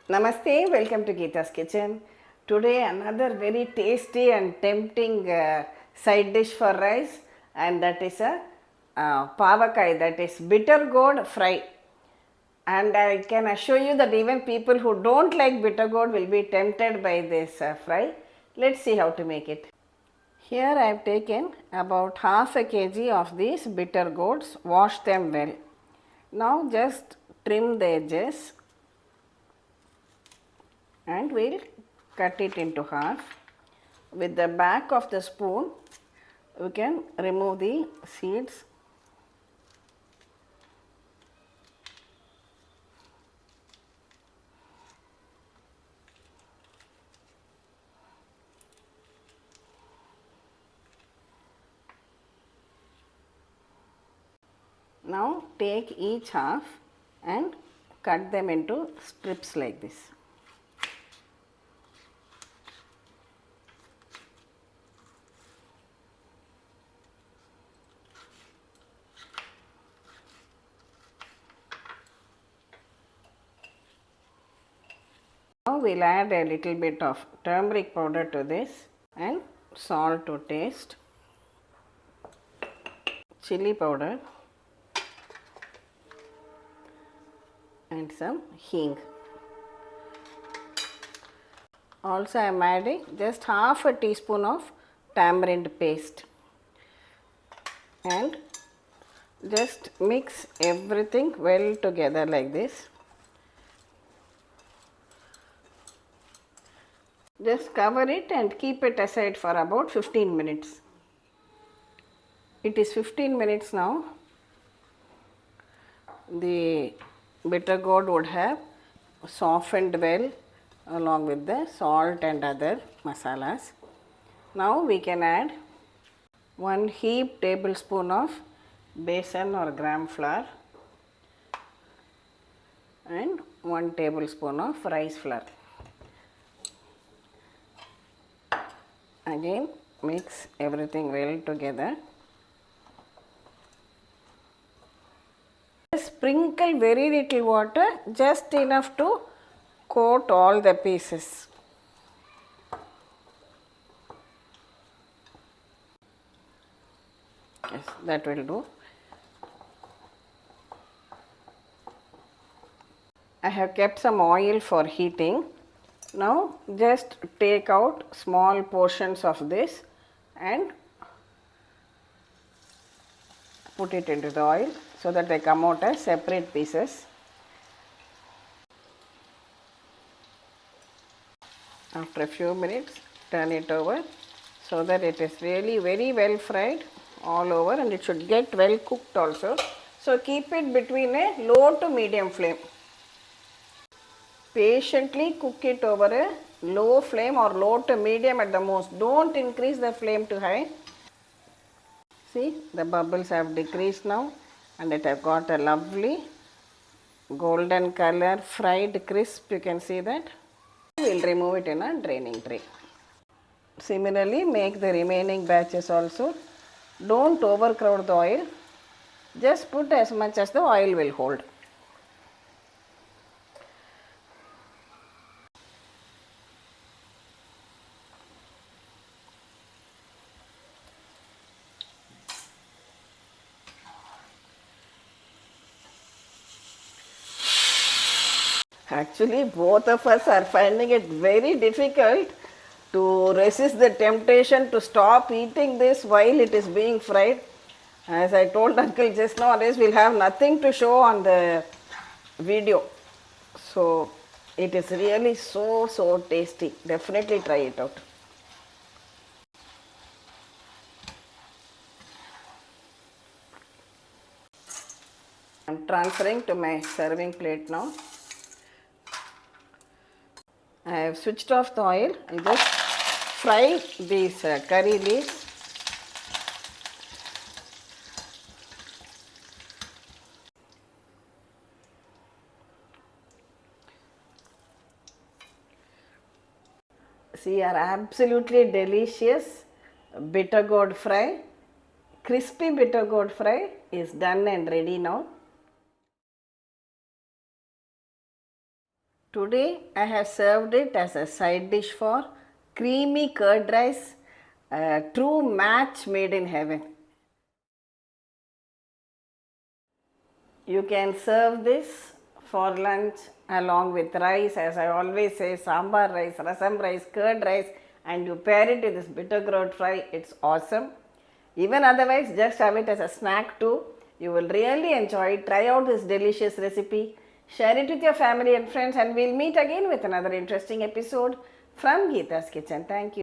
Namaste, welcome to Geeta's Kitchen. Today another very tasty and tempting side dish for rice, and that is a pavakai, that is bitter gourd fry. And I can assure you that even people who don't like bitter gourd will be tempted by this fry. Let's see how to make it. Here I have taken about half a kg of these bitter gourds, wash them well. Now just trim the edges and we'll cut it into half. With the back of the spoon, we can remove the seeds. Now take each half and cut them into strips like this. Now we will add a little bit of turmeric powder to this and salt to taste, chilli powder and some hing. Also I am adding just half a teaspoon of tamarind paste and just mix everything well together like this. Just cover it and keep it aside for about 15 minutes. It is 15 minutes now. The bitter gourd would have softened well along with the salt and other masalas. Now we can add 1 heaped tablespoon of besan or gram flour and 1 tablespoon of rice flour. Again mix everything well together. Sprinkle very little water, just enough to coat all the pieces. Yes, that will do. I have kept some oil for heating. Now just take out small portions of this and put it into the oil so that they come out as separate pieces. After a few minutes, turn it over so that it is really very well fried all over, and it should get well cooked also. So keep it between a low to medium flame. Patiently cook it over a low flame or low to medium at the most. Don't increase the flame to high. See, the bubbles have decreased now and it have got a lovely golden color, fried crisp. You can see that. We will remove it in a draining tray. Similarly, make the remaining batches also. Don't overcrowd the oil. Just put as much as the oil will hold. Actually, both of us are finding it very difficult to resist the temptation to stop eating this while it is being fried. As I told Uncle just now, otherwise we'll have nothing to show on the video. So it is really so tasty. Definitely try it out. I am transferring to my serving plate now. I have switched off the oil and just fry these curry leaves. See, our absolutely delicious bitter gourd fry, crispy bitter gourd fry is done and ready now. Today I have served it as a side dish for creamy curd rice, a true match made in heaven. You can serve this for lunch along with rice, as I always say, sambar rice, rasam rice, curd rice, and you pair it with this bitter gourd fry. It's awesome. Even otherwise, just have it as a snack too. You will really enjoy it. Try out this delicious recipe. Share it with your family and friends, and we'll meet again with another interesting episode from Geeta's Kitchen. Thank you.